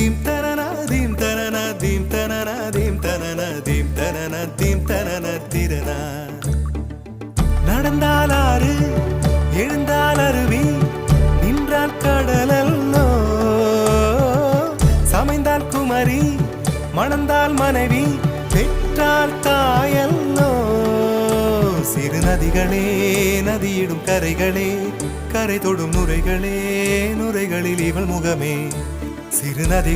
Theme தனனா theme தனனா theme தனனா தீம் தனனா தீம் தனனா தீம் தனன திரனா. நடந்தால் ஆறு எழுந்தால் அருவி நின்றால் கடலல்லோ சமைந்தால் குமரி மணந்தால் மனைவி பெற்றால் தாயல்லோ. சிறு நதிகளே நதியிடும் கரைகளே கரை தொடும் நுரைகளே நுரைகளில் இவள் முகமே. சிறு நதிகள்